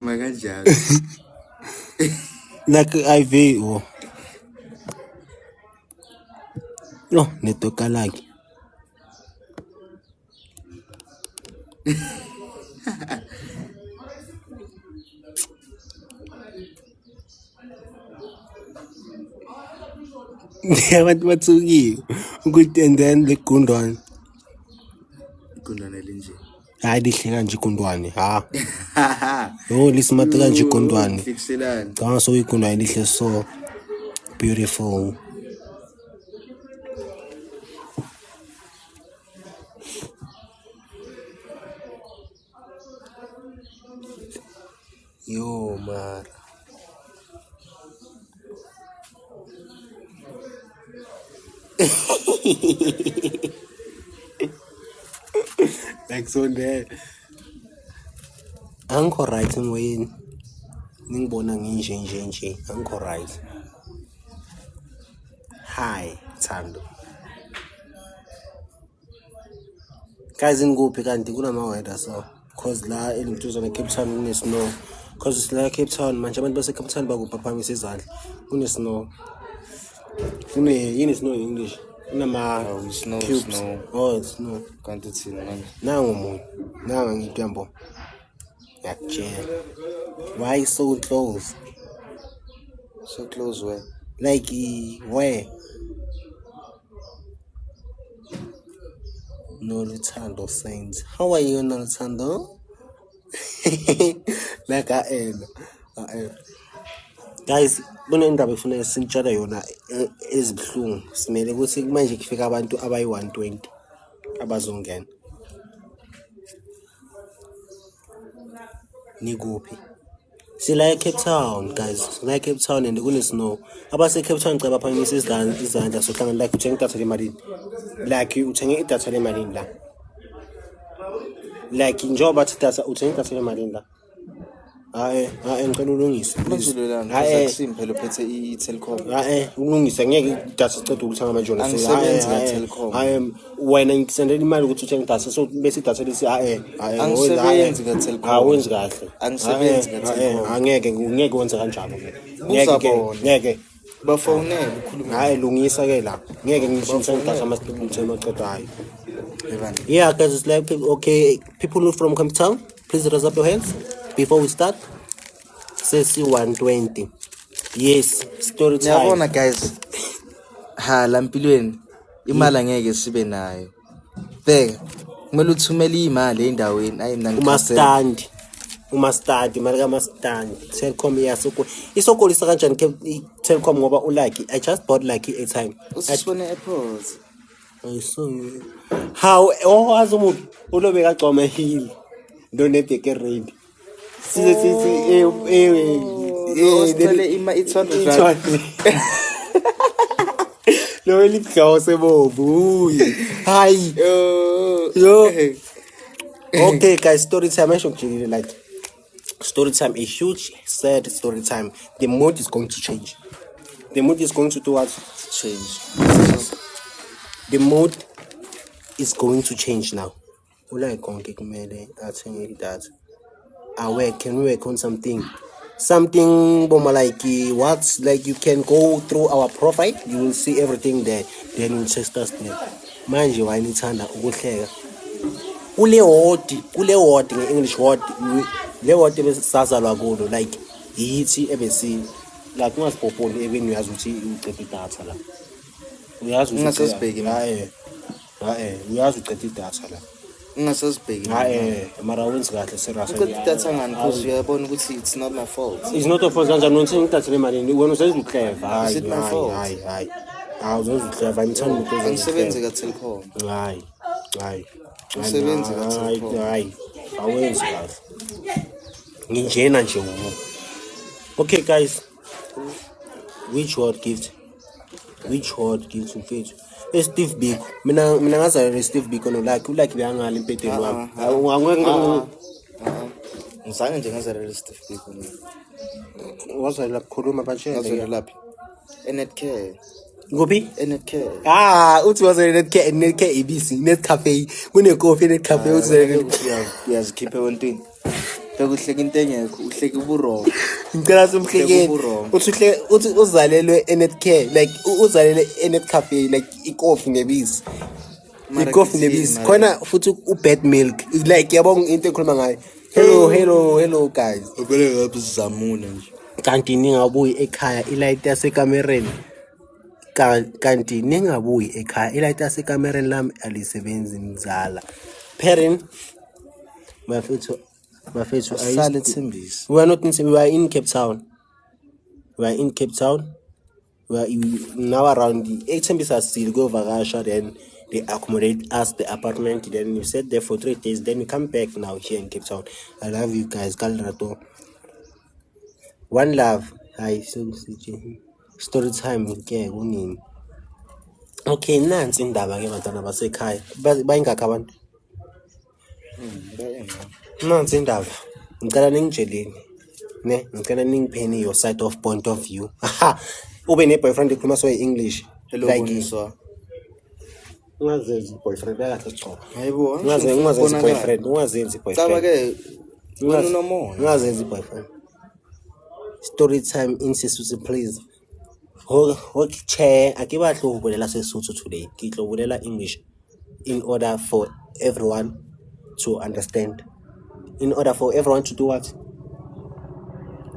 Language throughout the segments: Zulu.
Makanjalo. Like IV or no, netoka like. Yeah, what's you? Good, and then the kundwan. Kundwana linje. I did nje kundwani. Oh, listen, mataga nje kundwani. Fixelana. Kama so ikundwani lihle so beautiful. Yo, Mara. Like so there. Angikho right ngweni. Ningibona nje. Angikho right. Hi, Thando. Guys ngikuphi kanti kunama weather so cause la elintuzana Cape Town kune snow. Cause la Cape Town manje abantu base Cape Town bakuphaphamisa izandla. Kune snow. Kune yini snow in English? Kunama Snow. Oh, snow. Kanti thina manje. Nangu umuntu. Nanga ngityambo. Yakutshela. Why so close? So close where? Like where? No Luthando Saints. How are you, no Luthando? Like I am. Guys, kunendaba efuna sintshela yona ezibhlungu. Simele ukuthi manje kufika abantu abayi-120 abazongena. Nikuphi? Sila eCape Town, guys. Sila eCape Town and kune snow. Abase Cape Town ceba phamisa izandla sohlangana like uthenga idatha lemalini. Like uthenga idatha lemalini la. Like njengoba bathi idatha uthenga idatha lemalini la. Ngicela ulungise. Hayi simple uphethe iTelkom. Ulungise ngeke idatha sicede ukuthenga manje yona. Angisebenzi ngaTelkom. Wena ngisendela imali ukuthi uthenge idatha so bese idatha lesi angisebenzi ngaTelkom. Awenzi kahle. Angisebenzi ngaTelkom. Ngeke wenze kanjalo. Ngeke. Bafonela ukhuluma. Hayi lungisa ke la. Ngeke ngishintshe idatha masiqedwe maqedayo. Yeah, guys, it's like okay, people from Cape Town, please raise up your hands before we start. Says 120. Yes, story time. Yabona guys. La mpilweni imali angeke sibe nayo. Bheka, kumele uthumele imali endaweni ayi mina ngikhathele. Uma stand imali ka stand. Telkom isokolisa kanjani Telkom ngoba ulike. I just bought like airtime. Usifone airports. I saw you. How azumuntu ulobeka gcoma hill. Don't let the get ready. No, it's chaos. Hi. Yo. Okay, guys, story time. I should like story time. A huge, sad story time. The mood is going to change. The mood is going to do what? Change. The mood is going to change now. I can we work on something like what like you can go through our profile, you will see everything there, then you test us there. Manje wayithanda ukuhleka kule word nge-English word le word ebesazalwa kulo like yithi ebesi like ungasipopoli even uyazi ukuthi uqeda idatha la uyazi ukuthi ungasasibheki uyazi uqeda idatha la ungasasibheki mara wenza kahle serious uqeda idatha ngani because uyabona ukuthi it's not my fault. It's not your fault kanjani wena idatha lemalini wena usenza uclever hayi uzenza uclever ngithanda ukuthi angisebenzi kaTelkom umsebenzi kaTelkom awenzi kahle nginjena nje okay guys, which word gives mfethu Steve Biko mina ngazalelwa Steve Biko no like beyangala impedeni wami ngizange nje ngazalelwa Steve Biko wazalelwa kukhuluma batshela ngazalelwa laphi eNetcare Ngopi? eNetcare uthi wazalelwa eNetcare ibisi net cafe kune coffee net cafe uzalelwa uyazikhipha ewontini bekuhleka into engekho uhleka uburongo ngicela simhlekeni Uburongo. uthi uzalelwe enet care like uzalelwe enet cafe like ikofi nebisi Mara ikofi kithini, nebisi mara? khona futhi ubad milk like yabonga into ekhuluma ngayo hello guys ubele ngaphi sizamuna nje kanti ningabuyi ekhaya ilight yasekamereni kanti ningabuyi ekhaya ilight yasekamereni lami alisebenzi mzala parent mafethu asale Thembisi we are not in we are in Cape Town we are now around the Thembisa still go vakasha then they accommodate us the apartment then we stay there for 3 days then we come back now here in Cape Town. I love you guys kalrato one love hi story time ke kunini okay nansi indaba ke bantwana basekhaya bayingakho abantu nansi indaba ngicela ningitsheleni ne ngicela ningipheni your side of point of view aha ube ne boyfriend ekhuluma so English hello like Boniswa ungazenzi boyfriend akahle sicoba hayibo ungazenzi boyfriend caba ke wena unomoya ungazenzi boyfriend story time in Sesotho please che akibahle ho bolela Sesotho today ke tlo bolela English in order for everyone to understand in order for everyone to do what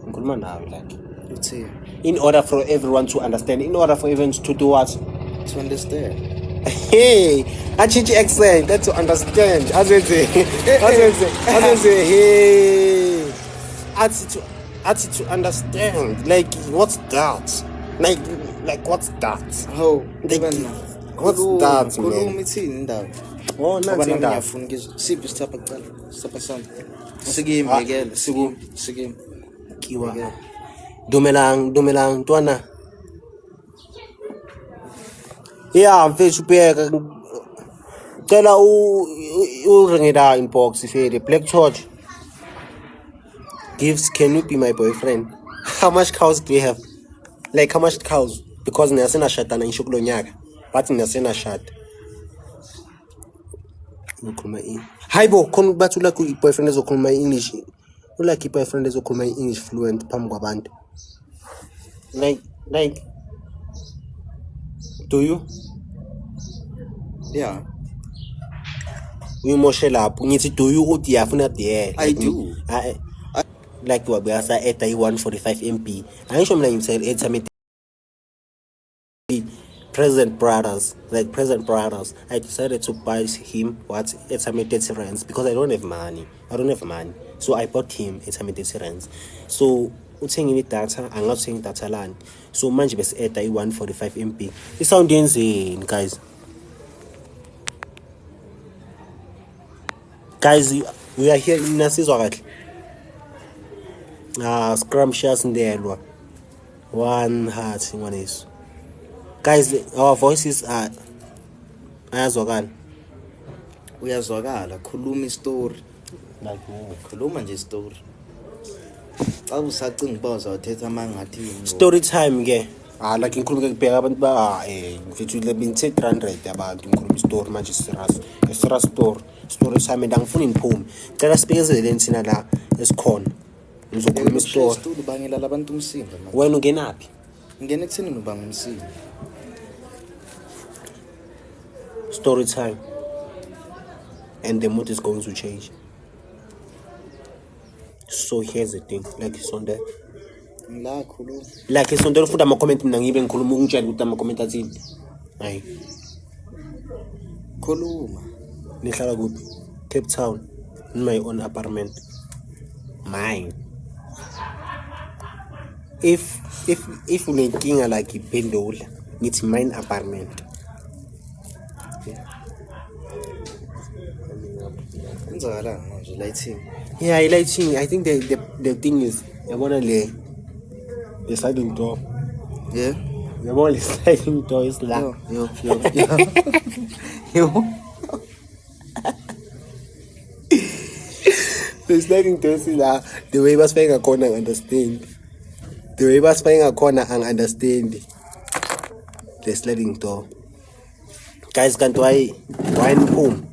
ngikhuluma nawe like uthi in order for everyone to understand in order for everyone to do what to understand hey achichi accent that's to understand azenze hey ati to understand like what's that like what's that how what's that man khuluma ithini indaba oh nansi indaba ngiyafuna ngizwe siphi sithapha kuqala sithapha sami sikimekele sikim kiwa dumelang ntwana yeah mfethu bheka cela uringela inbox ifele Black George gives can you be my boyfriend how much cows do you have like how much cows because niyasena shatana ngisho kulo nyaka but niyasena shata ukhuluma hayibo khona bathi la ku boyfriend ezokhuluma English ulike i-boyfriend ezokhuluma English fluent phambi kwabantu like do you yeah uyimoshe lapho ngithi do you uthi yafuna the I do like wabuyasa eta i145 MB angisho mina ngimsele ethamete present brothers I decided to buy him what ethamete 30 rands because I don't have money so I bought him ethamete 30 rands so uthengile data angathengi data lani so manje bese eta i145 MB isound yenzeni guys we are here nasizwa kahle scrumptious ndelwa one heart ngwaneso guys our voices are uyazwakala khuluma istory like khuluma nje istory xa usacinga uba uzawuthetha amangathi story time ke like ngikhuluma kubheka abantu ba mfethu le bin 300 abantu ngikhuluma istory manje serious story time ngifuna iniphume cela sibekezeleni sina la esikhona ngizokhuluma istory ubangela labantu umsindo wena ungenaphi ngene ekutheni ubanga umsindo story time and the mood is going to change so here's the thing like Sunday la khuluma like Sunday ufunda ama comment mina ngibe ngikhuluma ungitshela ukuthi ama comment athini hayi khuluma nihlala kuphi Cape Town in my own apartment mine if unenkinga like iphendula ngithi mine apartment enzakalani manje lighting yeah lighting I think the thing is yabona the sliding door yeah yabona the sliding door is la yo the sliding door is la the way basifika khona understand the sliding door guys kanti why home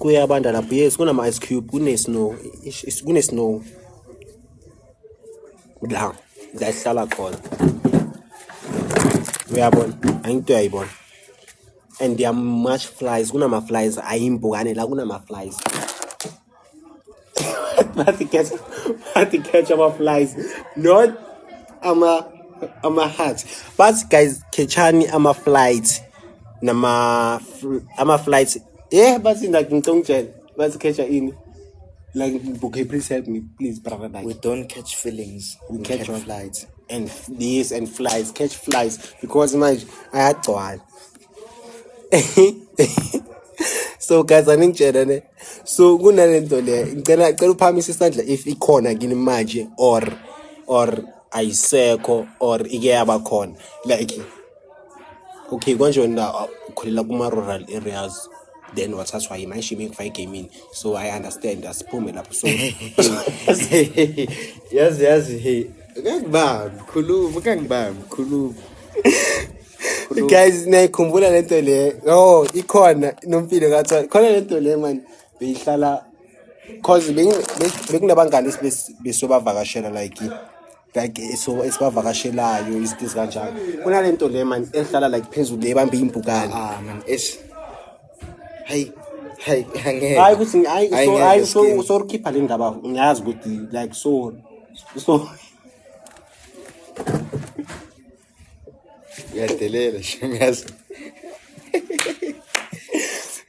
kuyabanda lapho. Yes, kunama ice cube, kune-snow. Kune-snow. La sihlala khona. Uyabona? Angito uyayibona. And there are much flies. Kunama flies ayimbukane la kunama flies. But to catch our flies, not ama hats. But guys, catchani ama flights. Nama flights. Yeah, but in like Ntongchen, but catch in. Like, okay, please help me, please, brother. Like, We don't catch feelings. We catch what? flights. And these and flies, catch flies because my I had to one. So guys, I think so kunalento le ngicela uphamise isandla if ikhona kini manje or ayisekho or ike yaba khona like okay konje na ukhulela kuma rural areas then wathathwa yimanje ngifake gaming so I understand asiphume lapho so yazi hey kangibambi khuluma guys nayikhumbula lento le ikhona nompilo kathi khona lento le man beyihlala cause bekunabangani besobavakashela like so esibavakashelayo izinto kanjalo kunalento le man ehlala like phezulu ebambe impukane man hey angeke hayi ukuthi hayi so keep le ndaba ngiyazi ukuthi like so uyadelela shangazi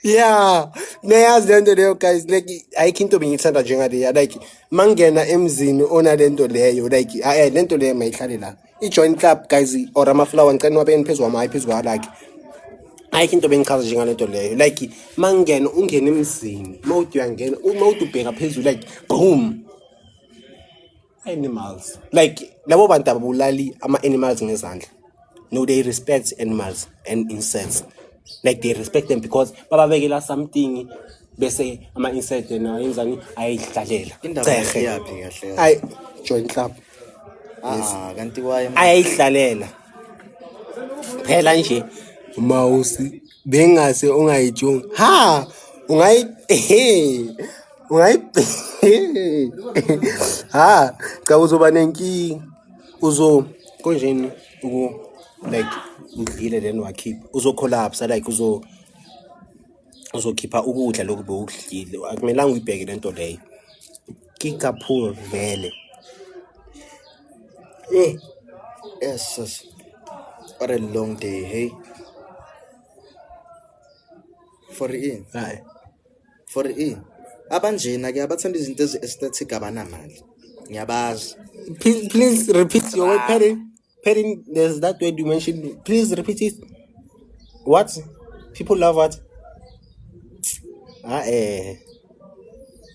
yeah nayazi lento leyo guys like ayikho into bengithanda njengale like mangena emzini ona lento leyo like lento leyo mayihlale la i-joint club guys or amaflower ngicela wabeni phezulu wamayi phezulu kwalaki ayikho into bengichaza njengalento leyo like mangena ungena emzini mawuthi uyangena mawuthi ubheka phezulu like boom animals like labo bantu abulali ama-animals ngezandla no they respect animals and insects like they respect them because bababekela something bese ama-insect na yenzani ayidlalela indaba yapi kahle ay joint club kanti waye ayidlalela phela nje mouse bengase ungayijongi ungayi cha uzoba nenkingi konjeni like udlile then wakhipha uzocollapse like uzokhipha ukudla lokube ukudlile akumelanga uyibheke lento leyo kikaphul vele yes what a long day hey for in abanjena ke abathanda izinto ezi-aesthetic abanamali ngiyabazi please repeat your word Perry, there's that word you mentioned. Please repeat it. What? People love what?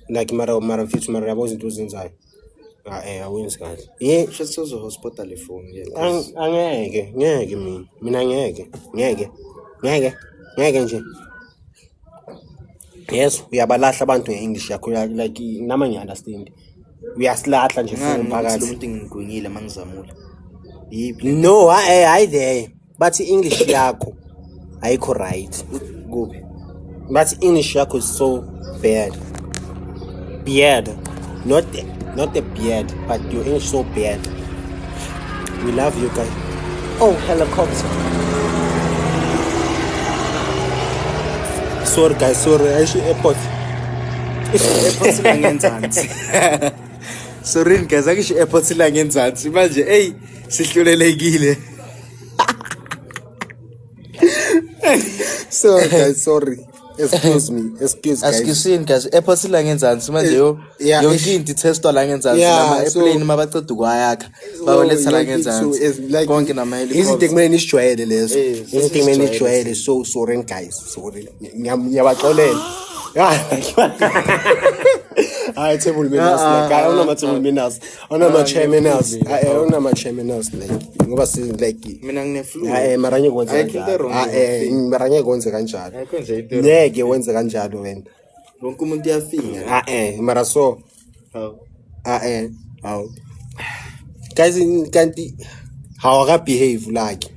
Like mara future mara wasn't inside. I wins guys. Yeah, just so hospital phone. Angeke mina ngeke nje. Yes, uyabalahla abantu ngeEnglish yakho like nama ngi understand. Uyasilahla nje for umphakathi. Umuntu ngigwingile mangizamula. No, I there. But English yakho ayikho right. Kuphi? But English yakho is so bad. Beard. Not the beard, but your English so bad. We love you guys. Oh, helicopter. Sorry guys, sorry. I should airport. Airport la ngenzansi. Sorry guys, akisho airport la ngenzansi. Manje hey sihlulelekile. Sorry guys, sorry. Excuse guys. Excuse guys, airport la ngenzansi manje yonke into testwa la ngenzansi nama airplane mabaceda ukwayakha baweletha la ngenzansi konke nama helicopter. Izinto kumele nisijwayele lezo. Izinto kumele nisijwayele so sorry guys, sorry. Ngiyabaxolela. Hayi table manners like awunama table manners awunama chairmaners awunama chairmaners like ngoba si like mina ngine flu mara ngeke kwenze kanjalo mara ngeke kwenze kanjalo ngeke wenze kanjalo wena wonke umuntu uyafinga mara so guys kanti how aka behave like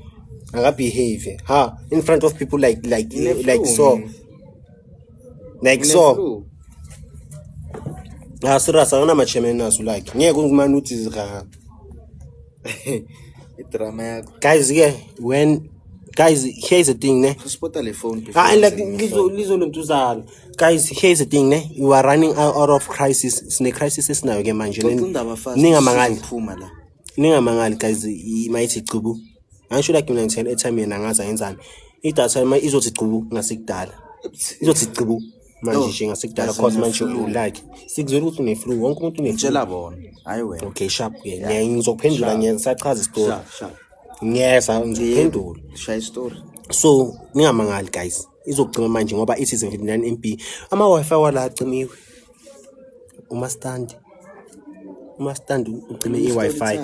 aka behave in front of people like so like so serious anginama-chairman naso like ngeke ungimane uthi zikha idrama yakho guys here is the thing ne spota le phone and like lizo lentuzala guys here is the thing ne you are running out of crisis sine crisis esinayo ke manje ningamangali guys mayithi cubu angisho like mina ngithela airtime yena ngaza yenzani idatha izothi cubu ngasekudala izothi cubu manje nje ngasekudala cause manje like sikuzwela ukuthi une flu wonke umuntu une tshela bona hayi wena okay sharp ke ngizophendula ngiyachaza istory ngiyeza ngizophendula shaya story so ningamangali guys izokucima manje ngoba it is 79 MB ama wifi wala acimiwe uma stand ucime i-wifi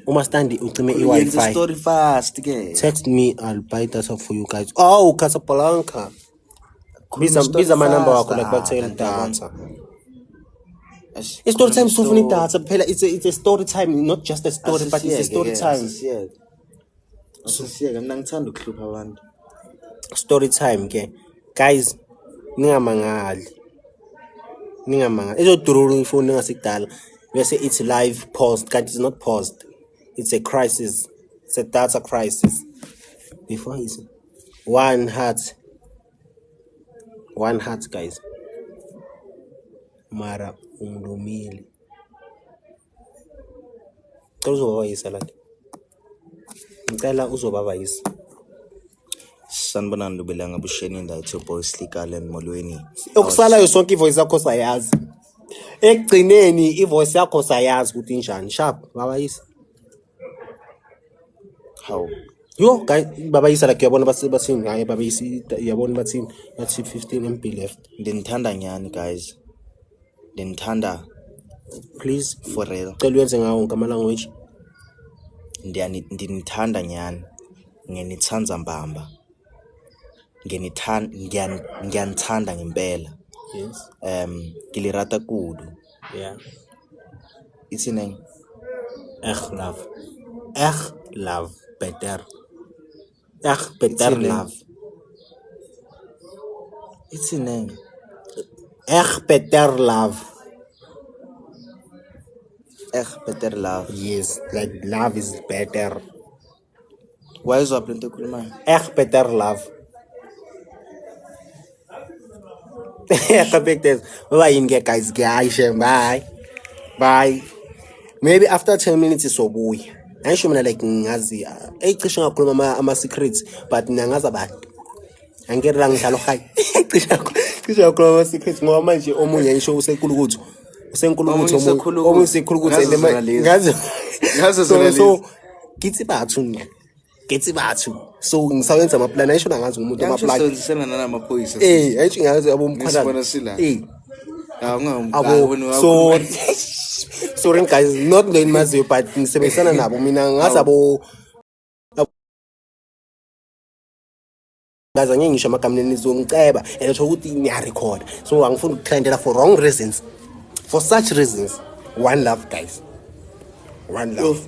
uma stand ucime i-wifi story fast ke text me I'll buy data for you guys oh Casablanca biza ama number wakho like bathela data story time sufuna idatha phela it's a story time not just a story but it's a story time asisiyeke mina ngithanda ukuhlupha abantu story time ke guys ningamangali izodurula ifoni ngasikudala bese it's live paused kanti it's not paused it's a crisis it's a data crisis before is one heart guys mara ungilumile uzobayisa la ngicela uzobabayisa sanibonani lubelanga busheni ndathi boy slikale emolweni okusalayo sonke ivoice yakho sayazi ekugcineni ivoice yakho sayazi ukuthi injani sharp babayisa how yo guys babayisa la kuyabona bathini hayi babayisi yabona bathini bathi 15 MB left ndinithanda nyani guys ndinithanda please for real cela uyenze ngawo ngama language ndinithanda nyani ngenithanza mbamba ngiyanithanda ngempela yes ngilirata kudu yeah it's name love better love it's name better love better love yes like love is better why is up into kuluma better love bye guys bye maybe after 10 minutes isobuya ayisho mina like ngazi eyicishe ngakhuluma ama secrets but nangaza abantu angeke la ngihlalo high cishe ngakhuluma ama secrets ngoba manje omunye ayisho usenkulukuthi omunye usekhulukuthi ngazi so kithi bathu so ngisawenza ama plan ayisho nangazi umuntu ama plan sisena namaphoyisa ayisho ngazi abomphakathi so sorry guys not knowing maziyo but ngisebenzisana nabo mina ngazi abo ngazi ngeke ngisho amagama nizongiceba etho ukuthi niya record so angifuni ukukhandela for wrong reasons for such reasons one love guys one love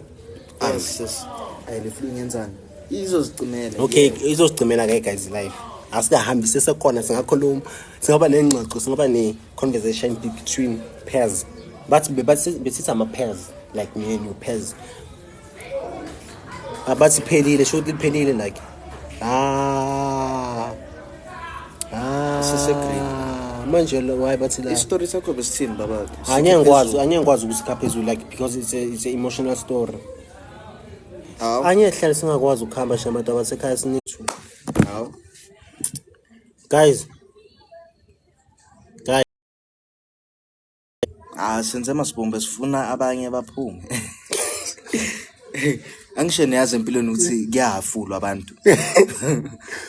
ayilefuni ngenzani izozicimela okay izozicimela ke guys live asikahambi sesekhona singakhuluma singaba nengxoxo singaba ne conversation between pairs but besithi ama pairs like me and you pairs abathi phelile shothi liphelile like manje why bathi la story sakho besithini baba angengikwazi ukusikha phezulu like because it's a emotional story angehlala singakwazi ukuhamba shamantu abasekhaya sinithu guys senze masibombe sifuna abanye baphume angisho niyazi empilweni ukuthi kuyahafulwa abantu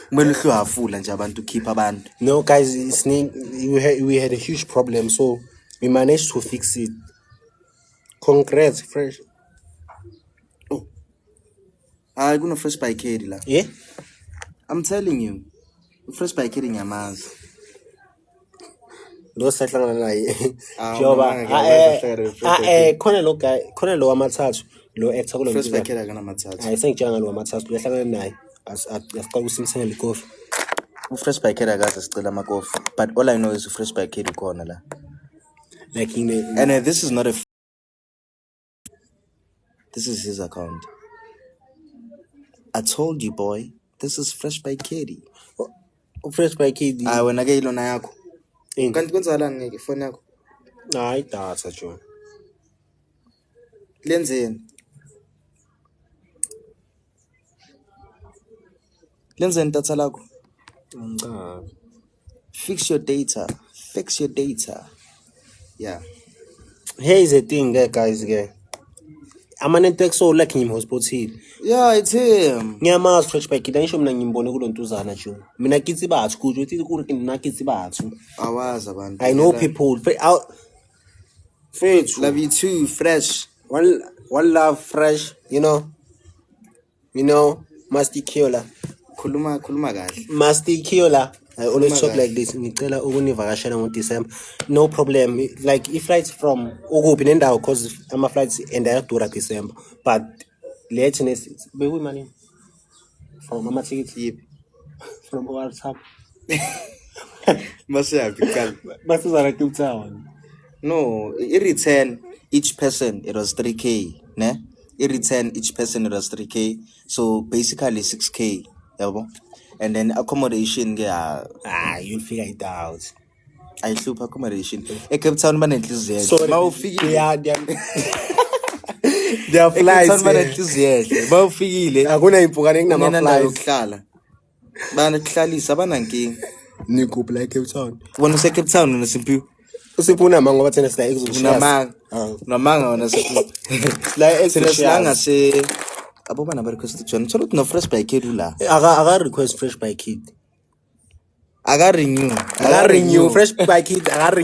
kumele uhluhafula nje abantu keep abantu no guys we had a huge problem so we managed to fix it congrats fresh kuno fresh by Kedi la yeah I'm telling you fresh by Kedi nyamazi lo sahlangana naye joba khona lo amathathu lo actor kulo fresh by Kedi akana mathathu ayisengijanga lo amathathu uyahlangana naye asiqala usimsengele ikofi Fresh by Kid akaze sicela amakofi. But all I know is Fresh by Kid ukhona la. Like in the And this is not a this is his account. I told you, boy. This is Fresh by Kid. Fresh by Kid. Wena ke ilona yakho. In. Kanti kwenzakalani ngeke phone yakho? Hayi data John. Lenzeni? Lenzeni data lakho? Ngicela. Fix your data. Fix your data. Yeah. Here's the thing, guys. I'm an network so like him hospital. Yeah, it's him. Ngiyamazi Fresh by Kid angisho mina ngimbone kulontuzana John. Mina kitsi bathu kujo uthi kuri mina kitsi bathu. Awazi abantu. I know people. Fresh. Love you too, Fresh. One love Fresh, you know. Masti Kiola. Khuluma kahle. Masti Kiola. I always talk like this. Ngicela ukunivakashela ngoDecember. No problem. Like if flights from ukuphi nendawo cause ama flights and ayadura December. But latest beku imali from ama tickets yipi from WhatsApp. Masiyaphi qala. Basizana Cape Town. No, return each person it was 3K, ne? Return each person it was 3K. So basically 6K, yabo. And then accommodation You'll figure it out. I hlupha accommodation. Cape Town banenhliziyo. So mawufikile their flights. Cape Town banenhliziyo. Mawufikile Akuna impukane kunama flights. Yokuhlala. Banakuhlalisa banankinga. Nikuphi la Cape Town. Wona use Cape Town unesimpiwe. Usiphuna manga ngoba thina sila unamanga. Unamanga wona la extra se abo bana ba request John. Thola no Fresh by Kid la. Aga request Fresh by Kid. Aga renew Fresh by Kid. Aga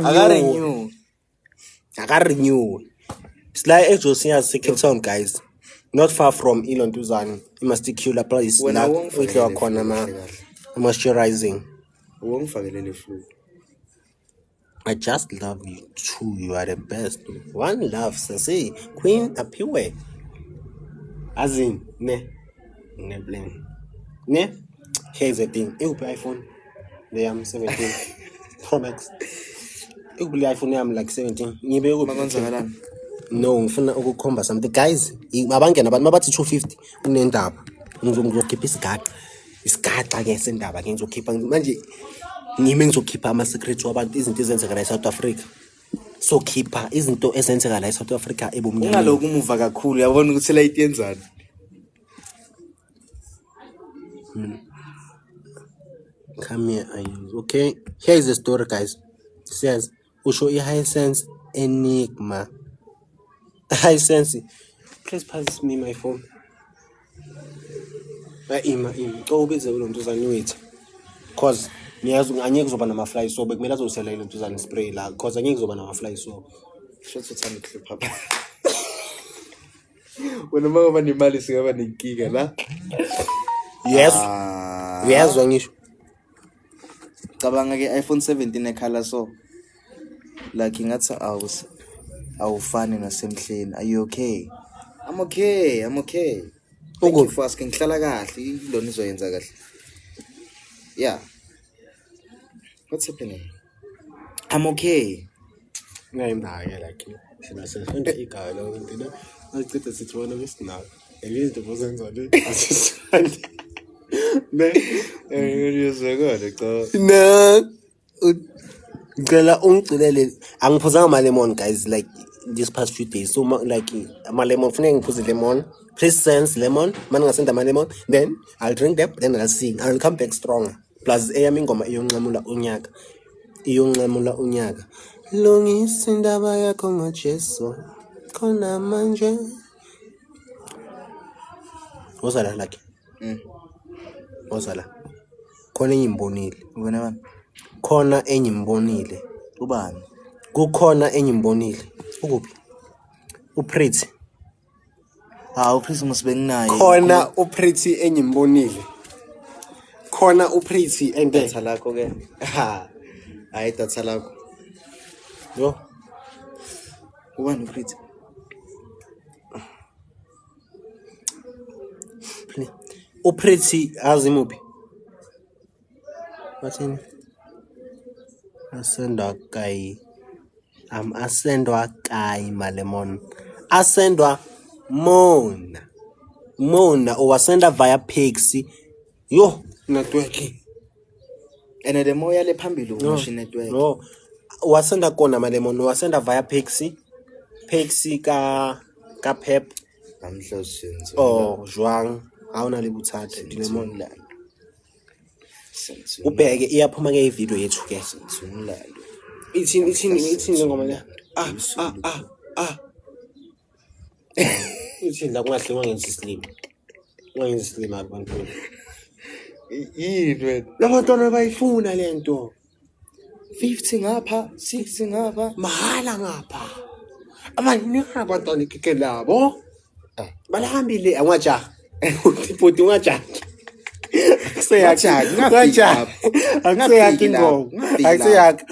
renew. It's like Josiah's Cape Town, guys. Not far from Elon Tuzani. You must take your place. Moisturizing. I just love you too. You are the best. One love, say Queen Apiwe. As in, ne blame. Ne? Here's the thing. You buy iPhone. They am 17 Pro Max. You buy iPhone. I'm like 17. No, ngifuna ukukhomba something guys. Abangena abantu mabathi 250 kunendaba. Ngizokhipha isigaxa ke sendaba ke ngizokhipha manje ngime ngizokhipha ama secrets wabantu izinto ezenzeka la eSouth Africa. So khipha izinto ezenzeka la eSouth Africa ebomnyama. Ngaloku umuva kakhulu yabona ukuthi la itenzani. Come here, okay? Here is the story, guys. It says, Usho Hisense Enigma. Hisense. Please pass me my phone. Go busy with it. Cause angeke kuzoba nama fly so bekumele azosela ile ntuzana spray la cause angeke kuzoba nama fly so. Shothi uthanda clip papa. Wena mama nemali singaba nenkinga la. Yes. Uyazwa ngisho. Cabanga ke iPhone 17 ecolor so like ngathi awufani nasemhleni. Are you okay? I'm okay. Thank you for asking. Ngihlala kahle ilona izoyenza kahle. Yeah. What's happening? I'm okay. Ngayimdake like sina sifunda igala lokho acitha sithi wona besinawo. Elinto bosenza le. Ngiyezekile cha. No. Ngicela ungicilele angiphuzanga ama lemon guys like this past few days so like ama lemon funeka ngiphuze lemon. Please sense lemon. Man ngasenda ama lemon then I'll drink them then I'll sing. I'll come back stronger. Plus eyami ingoma iyonqamula unyaka. Lungisa indaba yakho ngoJesu. Khona manje. Wozala like. Wozala. Khona enyimbonile. Wena bani? Khona enyimbonile. Ubani? Kukhona enyimbonile. Ukuphi? Upretty. Upretty musibenginaye. Khona upretty enyimbonile. Khona upretty and data lakho ke. Hayi data lakho. Yo. Ubani upretty? Upretty azimuphi? bathini asendwa kai asendwa kai malemon asendwa mona owasenda via Paxi yo network and the moya le phambili umusha network no wasenda kona malemon wasenda via Paxi ka Pep namhlosenzo oh jwang awuna le buthathe dilemon ubheke iyaphuma ke ivideo yethu ke umlando ithini ngoma le ithini la kungahle wangenza islim abantu yini wena labantwana bayifuna lento 50 ngapha 60 ngapha mahala ngapha abaningi abantwana ikeke labo balahambile angajaha uthi ungajaha akuseyakhi ingoma akuseyakhi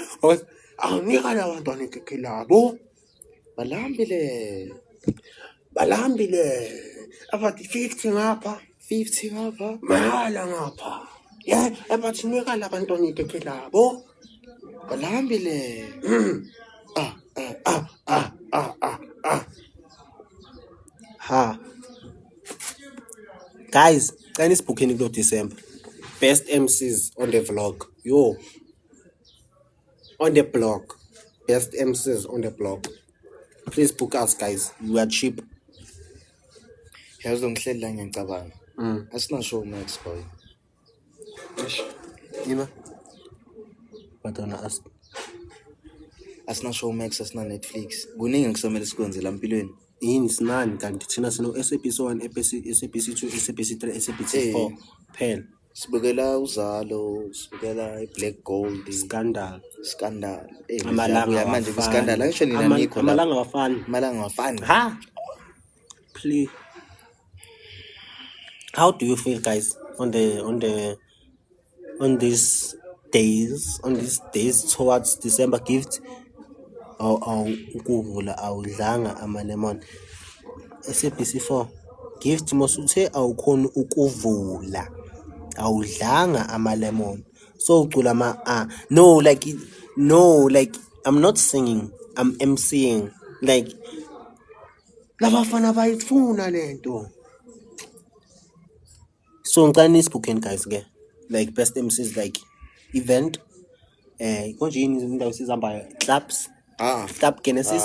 awunika la bantwana ikeke labo balahambile abathi 50 ngapha mahala ngapha abathi nika la bantwana ikeke labo balahambile ha guys can isibhukheni kulo December best MCs on the vlog yo on the blog best MCs on the blog please book us guys we are cheap yazo ngihleli la ngiyacabanga asina show Max boy yima batona asina show Max asina Netflix kuningi ngisomela sikwenze la empilweni yini sinani kanti thina sino SABC 1 SABC 2 SABC 3 SABC 4 phela sibukela uzalo sibukela iBlack Gold scandal amalanga manje iskandal angisho nina nikho amalanga wafani ha please how do you feel guys on these days towards December gift ukuvula awudlanga amalemon SABC 4 gift mosuthe awukhona ukuvula awudlanga amalemon so ucula no like I'm not singing I'm MCing like labafana bayifuna lento so ngicela isibhukheni guys ke like best MCs like event konje yini indawo sizihamba clubs club Genesis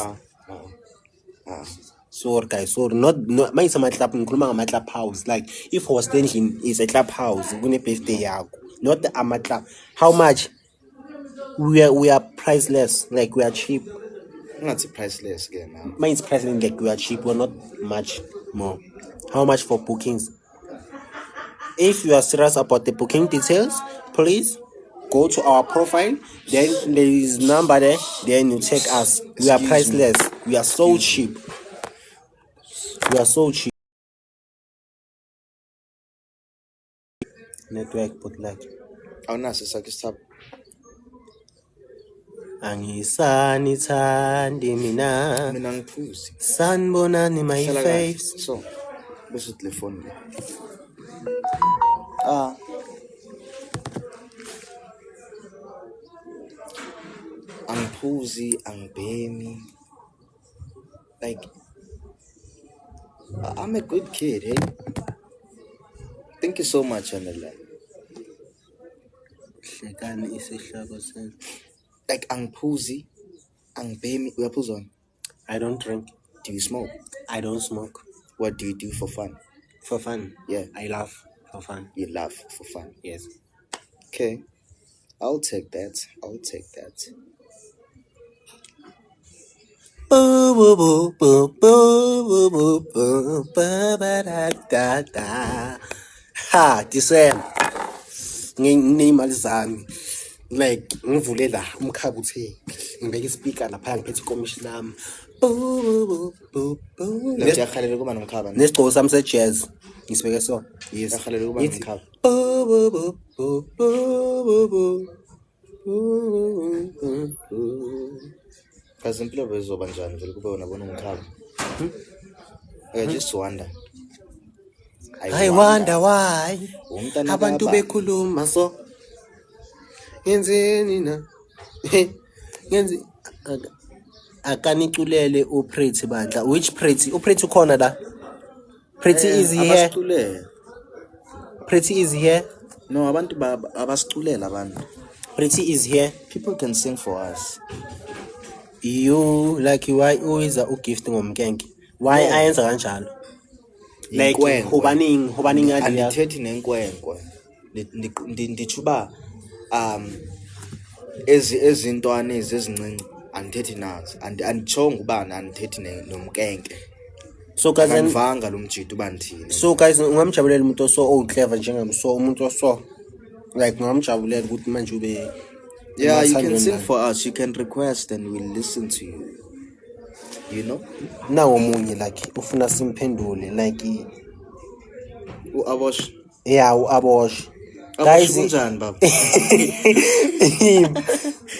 sorry guys sorry not manje sama club ngikhuluma ngama club house like if hosting is a club house kune birthday yakho not ama club how much we are priceless like we are cheap ngathi priceless ke now mine is priceless like we are cheap we're not much more how much for bookings if you are serious about the booking details please go to our profile then there is number there then you check us we are priceless we are so cheap network but like awunaso sakhe stop angisanithandi mina ngiphuzi sanibonani my face so bese telefoni angiphuzi angibhemi like I'm a good kid hey thank you so much Anela hlekani isihloko sen like angiphuzi angibhemi uyaphuza wena I don't drink do you smoke I don't smoke what do you do for fun yeah I laugh for fun you laugh for fun yes okay I'll take that ha December nginimali zami like ngivule la umkhaba uthe ngibeka ispeaker lapha ngiphethe ikomishi lami ngiyakhalela kuba nomkhaba nesigqoko sami se-jazz ngisibeke so yes ngiyakhalela kuba nomkhaba kazi impilo bezoba njani vele kube wona bona umkhaba I just wonder I wonder why abantu bekhuluma so Ngenzeni na? Ngenzi akaniculele uPretty bandla. Which Pretty? uPretty ukhona la? Pretty is here. Abasiculele. Pretty is here. No, abantu abasiculela abantu. Pretty is here. People can sing for us. You like why always a gift ngomkenke? Why ayenza kanjalo? Like ubaning idea. Andithethi nenkwenkwe. Ndithuba ezintwana ezincinci andithethi nazo. Anditshonga ubani andithethi nomkenke. So guys, andivanga lo mjito ubandithini. So guys, ungamjabulela umuntu oso clever njengami, so umuntu oso like ungamjabulela ukuthi manje ube. Yeah, you can sing for us. You can request and we'll listen to you. You know? Now omunye like ufuna simphendule like uAbosh. Yeah, uAbosh. Guys, unjani baba?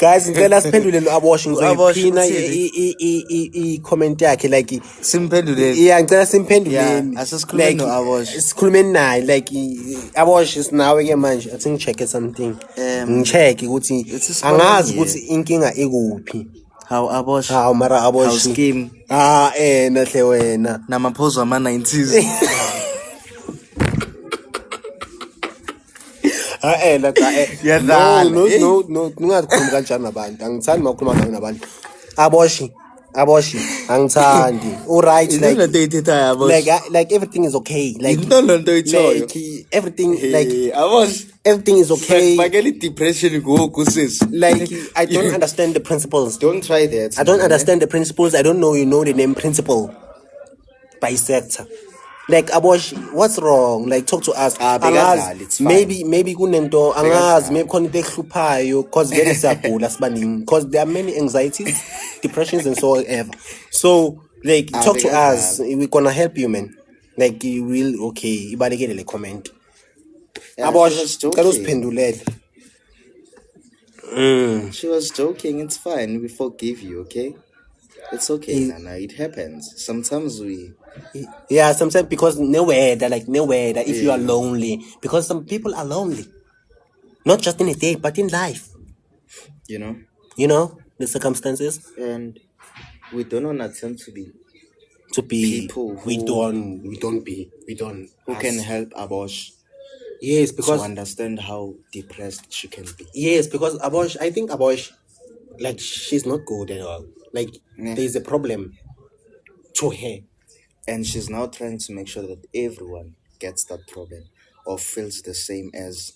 Guys, ngicela siphendule lo Abosh ngizoyiphina i-comment yakhe like simphendule. Yeah, ngicela simphenduleni. Yeah, asisikhulumeni no Abosh. Sikhulumeni naye like Abosh is nawe ke manje athi ngicheck something. Ngicheck ukuthi angazi ukuthi inkinga ikuphi. How Abosh? How mara Abosh? How scheme? Nahle wena. Namaphuzu ama-90s. No, ungakhulumi kanjani nabantu. Angithandi makhuluma ngayo nabantu. Aboshi, angithandi. Alright, like everything is okay. Like everything like Abosh, everything is okay. Like depression go sis. Like I don't understand the principles. Don't try that. I don't understand the principles. I don't know the name principle. Bisector. Like Abosh, what's wrong? Like talk to us. Maybe kunento angazi, maybe khona into ehluphayo because vele siyagula sibaningi because there are many anxieties, depressions and so ever. So like talk to us. We're gonna help you, man. Like you will okay, ibalekele le comment. Abosh, cela usiphendulele. She was joking. It's fine. We forgive you, okay? It's okay, Nana. It happens. Sometimes sometimes because nowhere that if you are lonely, because some people are lonely, not just in a day but in life. You know the circumstances, and we don't attempt to be people who can help Abosh. Yes, because to understand how depressed she can be. Yes, because I think Abosh, like she's not good at all. Like there's a problem to her. And she's now trying to make sure that everyone gets that problem or feels the same as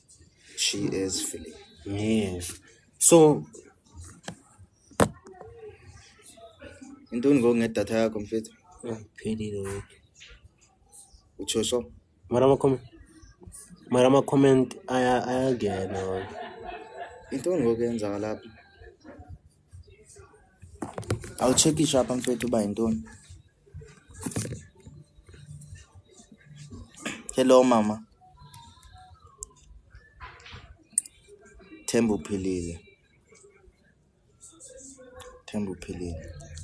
she is feeling. Yes. So don't go get data complete. Phelile. Utsho so? Marama comment ayagena. Don't go kuyenza lapha. I'll check it up mfethu uba yintoni. Hello mama. Themba uphilile.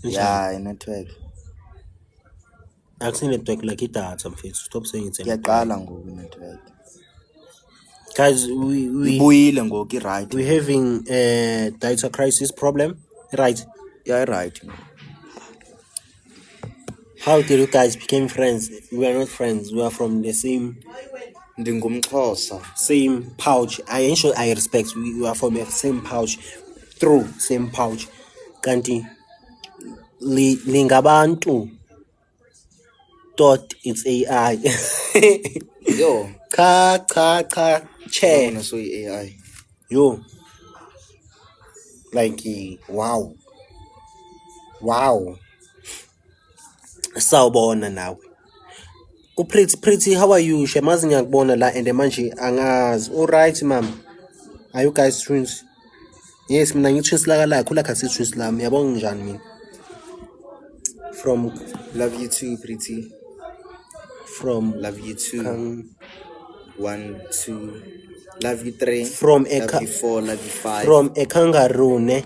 Yeah, network. Akusi network like idatha mfethu. Stop saying it's Ngiyaqala ngoku network. Guys, we ibuyile ngoku right. We having a data crisis problem, right? Yeah, right. How did you guys become friends? We are not friends. We are from the same. Ndingumxhosa. Same pouch. I ensure I respect. We are from the same pouch. Through same pouch. Kanti lingabantu. Thought it's AI. Yo. Cha. Che. I saw AI. Yo. Like wow. Sawubona nawe. Pretty, how are you? Shemazi ngiyakubona la and manje angazi. All right, ma'am. Are you guys twins? Yes, mina ngi-twins la khula kasi twins lami. Yabonga njani mina? From love you too, Pretty. From love you too. 1, 2. Love you 3. From love you 4. Love you 5. From a kangaroo, ne?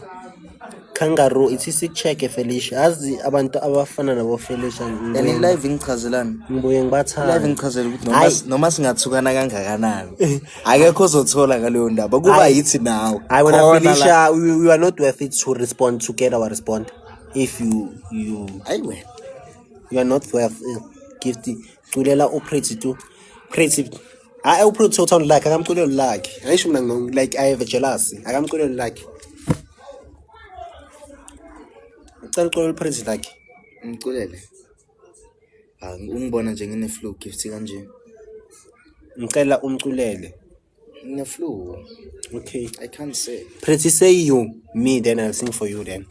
Kangaroo ithi check Felicia azi abantu abafana nabo Felicia yani live ngichazelani ngibuye ngibathanda live ngichazela ukuthi noma singathukana kangakanani akekho ozothola ngaleyo ndaba kuba yithi nawe I wanna Felicia we are not worth it to respond to get our respond if you are not worth it gift culela uPretty to Pretty I uPretty total like akamculela like ayisho mina like I have a jealousy akamculela like ucela uculela uPretty like ngiculele ungibona nje ngine flu gift kanje ngicela umculele ngine flu okay I can't say Pretty say you me then I'll sing for you then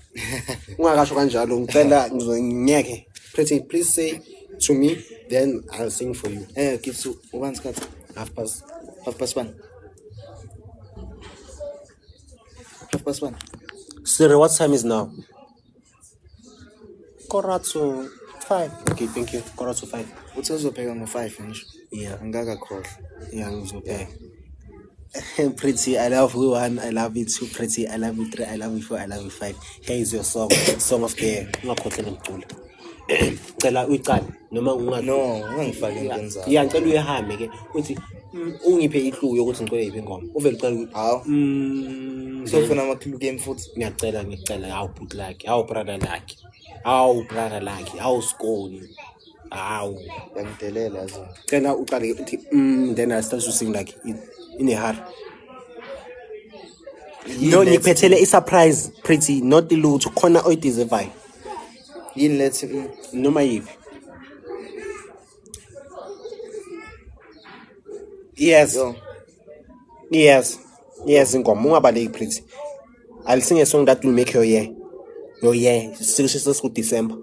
ungakasho kanjalo ngicela ngizongeke Pretty please say to me then I'll sing for you gift ubanzi sikhathi half past 1 1 Siri, what time is now? 4:05. Okay, thank you. 4:05. uthi uzopheka ngo5 ngisho Yeah, angakakhohlwa ngizopheka. Pretty, I love you 1, I love you 2, Pretty, I love you 3, I love you 4, I love you 5. Here is your song of the year. Ungakhohlwa ngicula. Cela uyiqale noma ungangifaki into enzayo yeah ngicela uyihambe ke uthi ungiphe ihluyo ukuthi ngicela iphi ingoma uvela ucela hawo sofuna amakhulu game futhi ngiyacela hawu but like hawu brother like hawu skoni hawu yangidelela yazo cela uqale uthi then I start to sing like in a hurry no ngiphethele I surprise Pretty not ilutho khona oy deserve yini lethi noma yipi yes ingoma ungabaleki Pretty I'll sing a song that will make your year seriously good December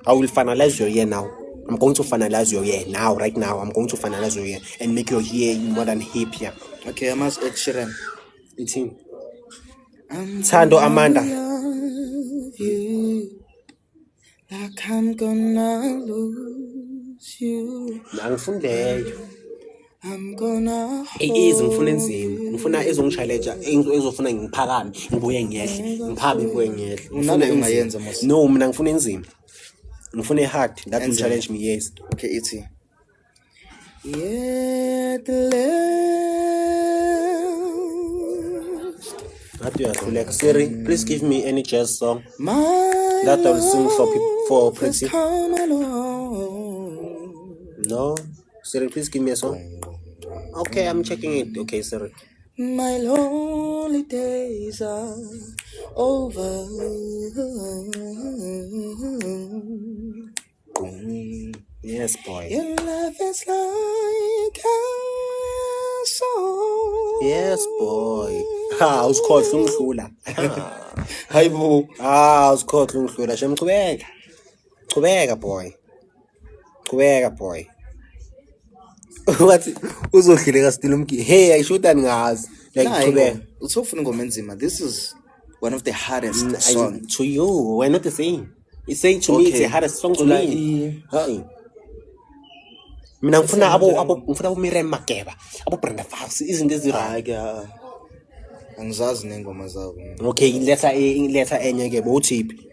I will finalize your year now I'm going to finalize your year now right now I'm going to finalize your year and make your year more than happier okay I must Ed Sheeran it's him Thando Amanda like I'm gonna lose you angifundeyo I'm gonna ngifuna enzima ngifuna ezongishaleja ezofuna ngiphakame ngibuye ngiyehle ngiphabe ngibuye ngiyehle ngifuna ungayenza mos no mina ngifuna enzima ngifuna hard that will challenge me yes okay ithi yeah the last what you are like Siri please give me any jazz song that I will sing for Pretty no Siri please give me a song okay I'm checking it okay Siri my lonely days are over yes boy your love is like a song yes boy usikhohle ungidlula hayibo usikhohle ungidlula chubeka boy wathi uzohleleka still umki hey ayishotani ngazi like chubeka uthofuna ingoma enzima this is one of the hardest song to you we're not the same you say to me it's the hardest song to me mina ngifuna abo Miriam Makeba abo Brenda Fassie izinto ezirayi angizazi nengoma zabo okay letha enye ke bowuthiphi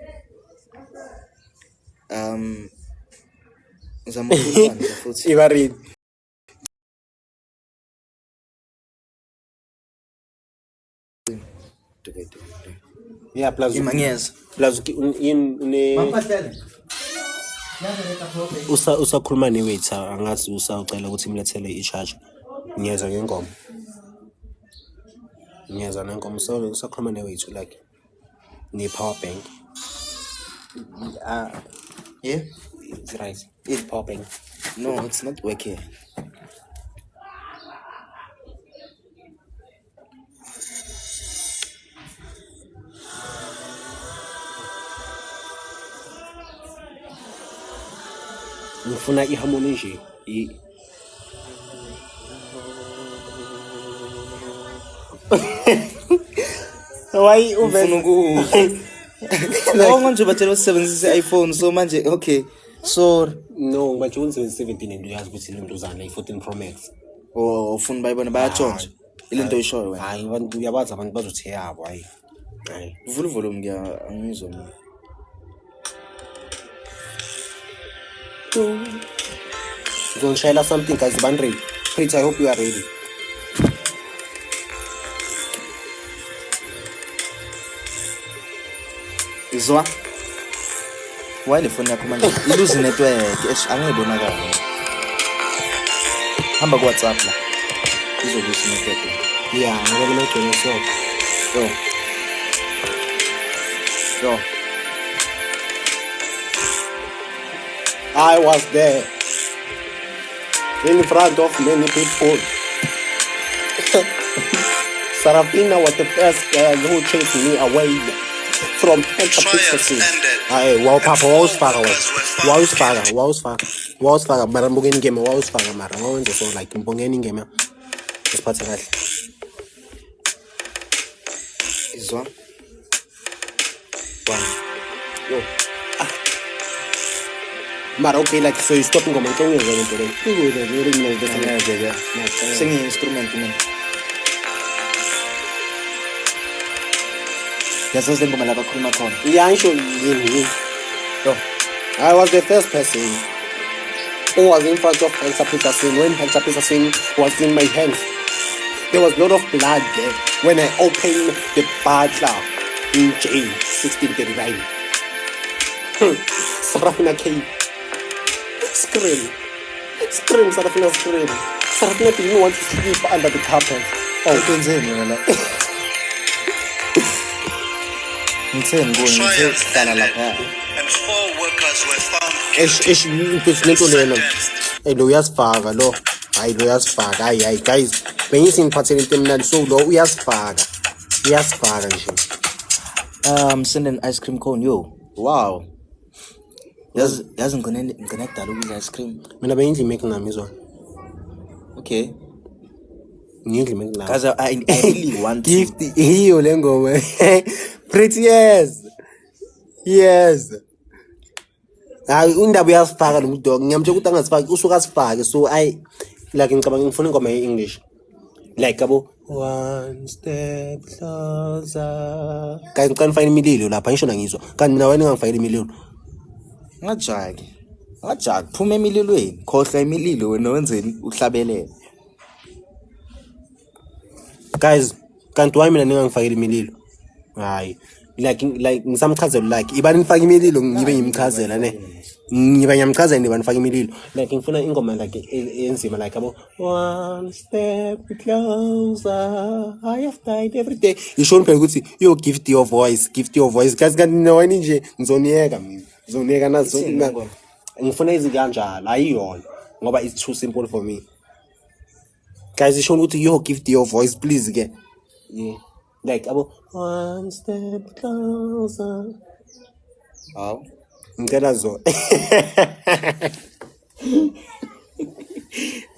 ngizama ukukhuluma futhi ibarini yeah plus imangeza plus usakhuluma newaiter angathi usawucela ukuthi imlethele i-charge ngiyeza ngengoma so usakhuluma newaiter like ne-power bank yeah it's right it's power bank no it's not working ngifuna iharmony nje why ufuna manje batshela usebenzisa iPhone so manje okay sorry no manje unisebenzisa 17 and uyazi ukuthi le ntuzana i14 Pro Max ufuna bayibona bayatshontsha ile nto oyishoyo wena hayi abantu uyabazi abantu bazothi yabo hayi Hayi. Vula volume angizwa mina. Ngizongishayela something guys, bandre. Prince, I hope you are ready. Izwa. Why le phone yakho manje ilose network angibonakala. Hamba ku WhatsApp la. Izolose network. Yeah, I'm gonna make it so. Yo. I was there in front of many people. Sarafina was the first girl who chased me away from Pixie. Hey, wow, Papa, wow, mara mbongeni game, mara wenze so like mbongeni game. Isiphatha kahle. Izwa. Yo. Mara okay, like so you stop ngoma ntongo ngento le. Sing instrument man. Yazazi ngoma la bakhuluma khona. Yeah, sure. Yo. I was the first person who was in front of Hansa Peterson when Hansa Peterson was in my hands. There was a lot of blood there when I opened the butler in jail 1639. Sarafina came. Scream, Sarafina scream. Sarafina didn't want to sleep under the carpet. Oh, kwenzeni wena la? Ngithe dala lapha. And 4 workers were found lo uyasifaka lo. Hayi lo uyasifaka. Hayi guys. Bengizingiphathele into emnandi so lo uyasifaka. Uyasifaka nje. Send an ice cream cone yo. Wow. Yazi ngone kudala ukudla ice cream. Mina bengidla make nami izona. Okay. Ngidla make nami. Cause I really want to. Gift hiyo le ngoma. Pretty yes. Hayi undaba uyasifaka lo dog. Ngiyamtshela ukuthi angasifaki usuka asifake so I like ngicabanga ngifuna ingoma ye-English. Like abo one step closer. Guys ngicela ngifake imililo lapha ngisho ngizwa. Kanti mina wena ngangifakela imililo. Ngajaki phuma emililweni khohla imililo wena wenzeni uhlabelele. Guys kanti why mina ningangifakela imililo? Hayi like ngisamchazela like ibani nifaka imililo ngibe ngimchazela ne ngiba ngiyamchazela ibani nifaka imililo like ngifuna ingoma like enzima like abo one step closer I have died every day isho phela ukuthi yo gift your voice guys kanti nawani nje ngizoniyeka nazo ngifuna izinto kanjalo ayiyona ngoba it's too simple for me guys isho ukuthi yo gift your voice please ke yeah like abo one step closer. How? Ngicela zo.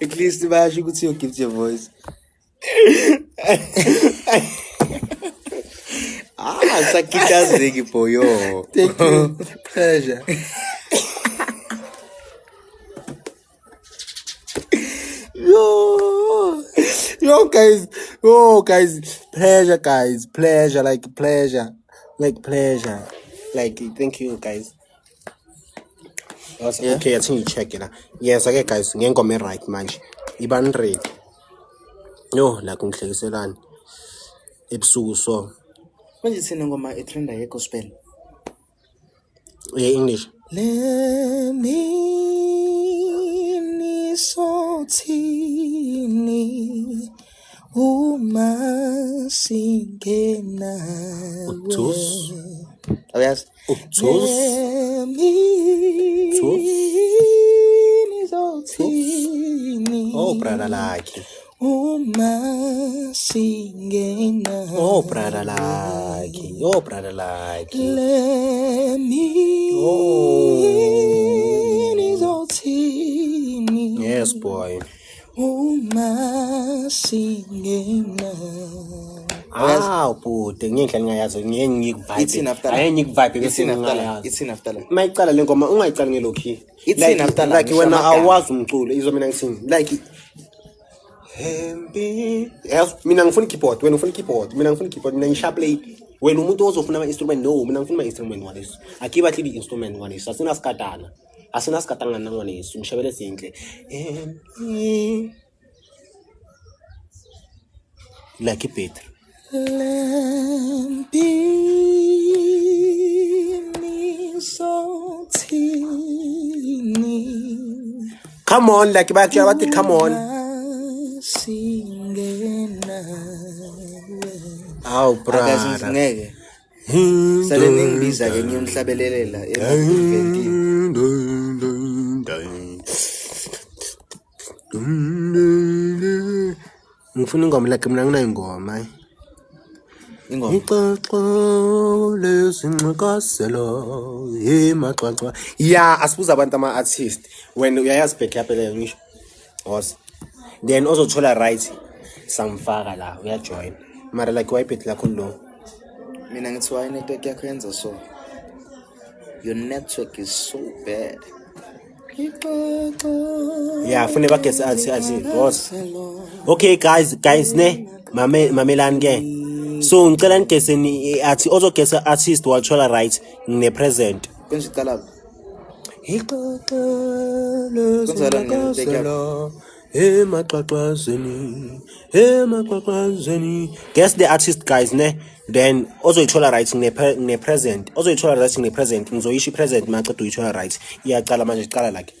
At least bayasho ukuthi you give your voice. Sakitazeki boyo. Thank you. Pleasure. Yo guys, pleasure like thank you guys. Yeah. Okay, I think you check it. Yes, okay guys, ngengoma right manje. Ibani ready. Yo, la kungihlekiselani. Ebusuku so. Manje sina ngoma etrenda ye gospel. Yeah, English. Let me nisothini uma singena. Uthus. Oh yes. Uthus. Let me nisothini. Oh, brother like. Uma singena. Oh, brother like. Let me nisothini. Yes, boy. Uma singena. Pude ngiyendlela ngayazi ngiyengikuvibe. It's enough tala. Ayengikuvibe It's enough tala. It's enough tala. Mayicala le ngoma ungayicala ngelokhi. It's enough tala. Like when awazi umculo izo mina ngisini. Like Happy. Yes, mina ngifuna keyboard, wena ufuna keyboard. Mina ngifuna keyboard, mina ngisharp play. wena umuntu ozofuna ama-instrument no mina ngifuna ama-instrument ngwaneso akibathi i-instrument ngwaneso asinasikatana nangwaneso ngishebele zinhle like ibhetri come on like bayakutshela bathi come on awu brother ngeke sale ningibiza ke ngiyomhlabelelela ngifuna ingoma like mina nginayo ingoma ingoma ixoxo lezincikazelo emaxaxa yeah asibuza abantu ama-artist when uyayazi back up le ngisho was then ozothola right samfaka la uyajoin mara like wayiphethe lakho lo mina ngithi why network yakho yenza so your network is so bad yeah fune bagesi athi boss okay guys ne mamelani ke so ngicela nigese athi ozogesa artist wathola right ngine present kwenza iqala emaxaxazeni guess the artist guys ne then ozoyithola right ngine present ozoyithola right ngine present ngizoyisho present maqeda uyithola right iyaqala manje iqala like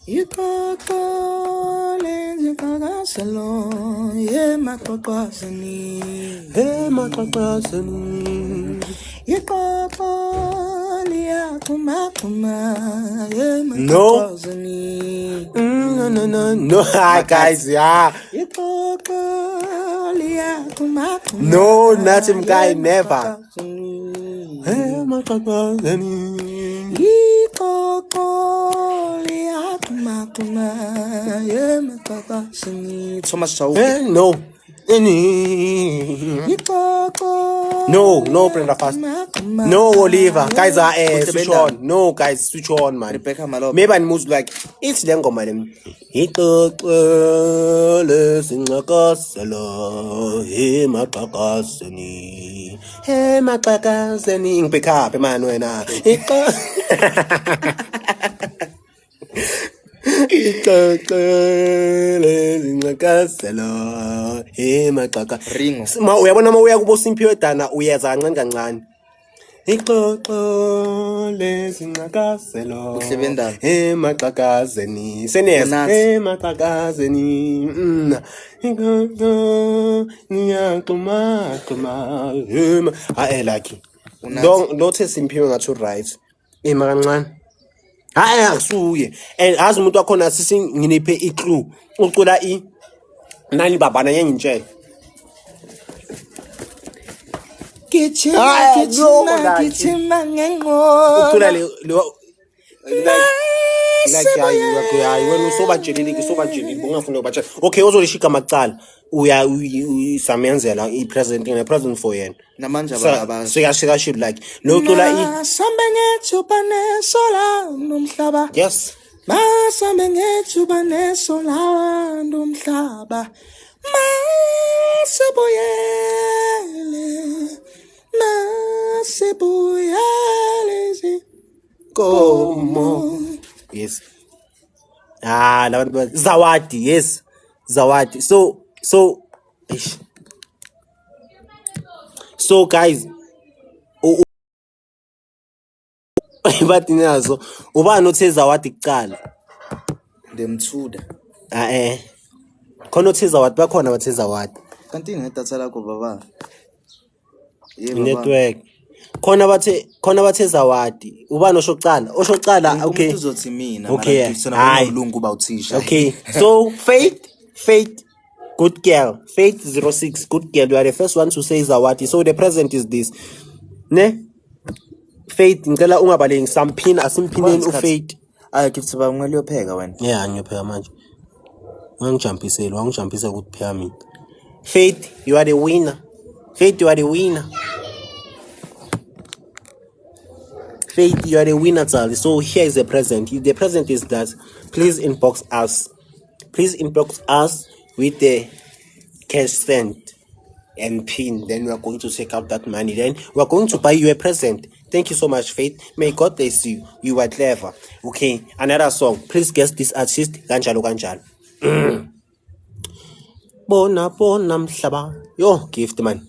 ixoxo lezincikazelo emaxaxazeni ixoxo liyaxhumaxhuma emaxaxazeni no hi guys yeah ixoxo liyaxhumaxhuma no not him guy never emaxaxazeni ixoxo liyaxhumaxhuma emaxaxazeni Thomas Chauke no no Brenda Fast no Oliver guys switch on no guys switch on man Rebecca Malope maybe I move like it's le ngoma le ixoxo lezincikazelo emaxaxazeni ngipick up man wena ixoxo lezincikazelo emaxaxa Ringo uyabona uma uya kubo Simphiwe Dana uyeza kancane ixoxo lezincikazelo emaxaxazeni seneza emaxaxazeni ixoxo niyaxuma lucky don't Simphiwe ngathi right ima kancane hayi akusuye and azi umuntu wakhona sisi nginiphe iclue ucula nani babana yengintshela Kichima ngengo ucula le like hayi wena usobajelile ungafuna ukubatshela okay uzolishika macala uya samenzela i-present in a present for yena namanje sika ship like lo cula sambe ngethuba nesola nomhlaba yes masambe ngethuba nesola nomhlaba masibuyele como yes labantu Zawadi yes Zawadi so guys bathi nazo ubani othe Zawadi kucala ndemthuda khona othe Zawadi bakhona bathe Zawadi kanti ngedatha lakho baba network khona bathe Zawadi ubani oshoqala okay uzothi mina okay ulungu bawuthisha okay so Faith good girl Faith 06 good girl you are the first one to say Zawadi so the present is this ne Faith ngicela ungabaleki samphina asimphineni uFaith gift bangwe liyopheka wena yeah ngiyopheka manje wangijumpisa ukuthi pheka mina Faith you are the winner Faith you are the winner Faith you are the winner Charlie so here is the present the present is that please inbox us with the cash sent and PIN. Then we are going to take out that money. Then we are going to buy you a present. Thank you so much, Faith. May God bless you. You are clever. Okay, another song. Please guess this artist. Kanjalo kanjalo. Bona mhlaba. Yo, gift man.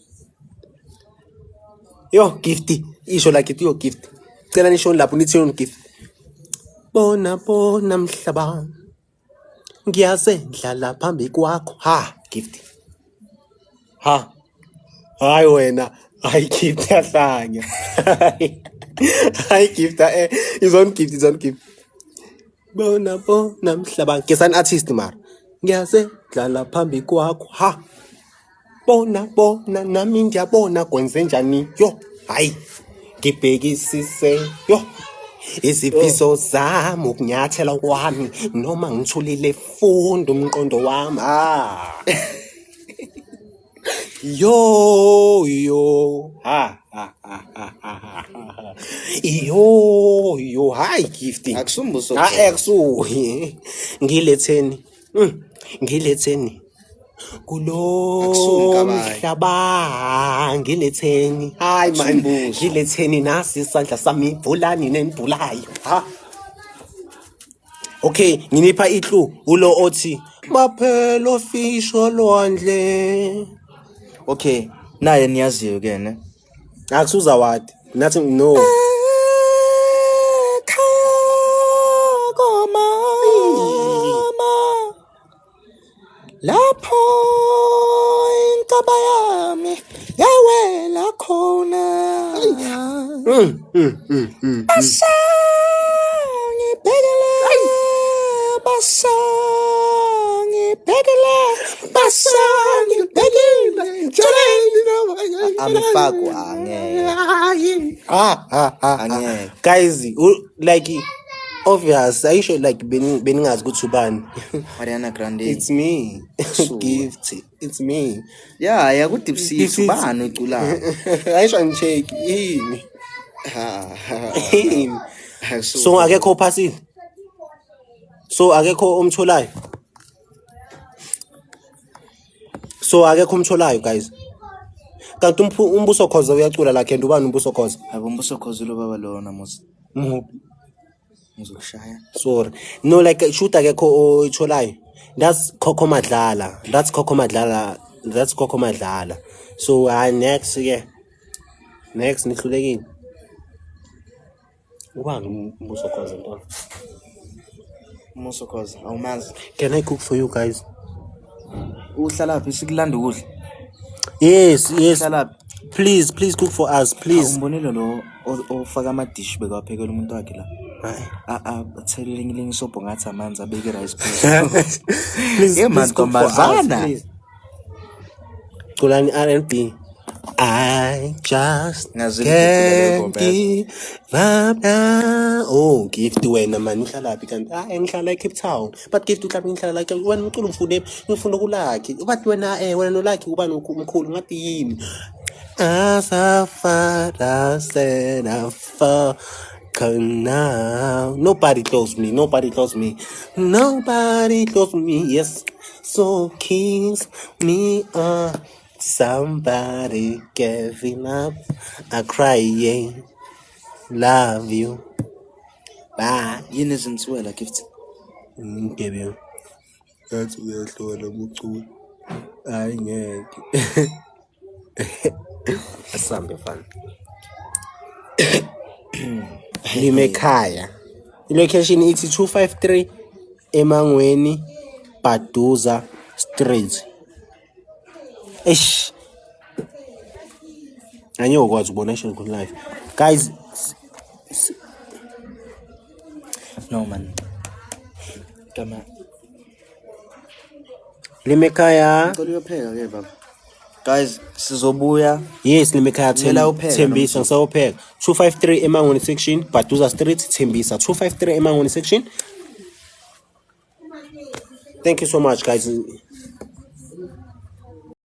Yo, gifty. Isho like it, yo, gift. Tell any show lapho nithi yon gift. Bona mhlaba. Ngiyaze ndlala phambi kwakho. Ha, gift. Ha. Hayi wena. Hayi gift yahlanya. Hayi gift is on gift. Bona mhlaba. Guess an artist mara. Ngiyaze ndlala phambi kwakho. Ha. Bona nami ngiyabona kwenze njani yo hayi ngibhekisise yo izifiso zami ukunyathela kwami noma ngithulile fundo umqondo wami yo ha yo hayi gifting Akusumbuso. akusuhi ngiletheni kulo mhlaba ngiletheni hayi man ngiletheni nasi isandla sami ivulani nenibhulayo ha okay nginipha ihlu ulo othi baphelo fisho lwandle Okay, naye niyaziyo ke ne. akusuza what nothing no Lapho inkaba yami yawela khona. Amfaku angeke. Angeke. Guys, like obvious, I should like beningazi ukuthi ubani. Ariana Grande. It's me. Gift. It's me. Yeah, yakudipsisi ubani ucula. Ayisho ngicheck yini. So akekho phasile. So akekho umtholayo. So akekho umtholayo guys. Kanti umbuso khoza uyacula la khe ubani umbuso khoza? Abo umbuso khoza lo baba lona mos. Ngizokushaya. Sorry. No like shoot akekho oyitholayo. That's Coco Madlala. That's Coco Madlala. So next yeah. Next nihlulekile. Ubani umbuso khoza ntona? Umbuso khoza awumazi. Can I cook for you guys? Uhlala phi sikulanda ukudla? Yes. Please cook for us, please. Umbonile lo ofaka ama dish bekaphekela umuntu wakhe la. Athelele isobho ngathi amanzi abeke rice please. Please cook for us, please. Kulani R&B. I just can't give up now. Oh, gift wena man uhlala phi kanti? Ngihlala eCape Town. But gift uhlala ngihlala like wena umculo ngifuna kulakhe. But wena wena nolakhe ubani umkhulu ngathi yini? As a father said I fall now. Nobody close me. Yes. So kiss me up. Somebody giving up. I crying. Love you. Bye. Yini izinsuela gift? Ngebe. That's uyahlola umuculo. Hayi ngeke. Asambe fana. Limekhaya. Location ithi 253 Emangweni Baduza Street. Eish. Anyokwazi ubona isho ku live. Guys, no man. Come on. Limekhaya. Ngicela uyopheka ke baba. Guys, sizobuya. Yes, Limekhaya Thembisa ngisawupheka. 253 Emangweni section, Baduza Street, Thembisa. 253 Emangweni section. Thank you so much guys.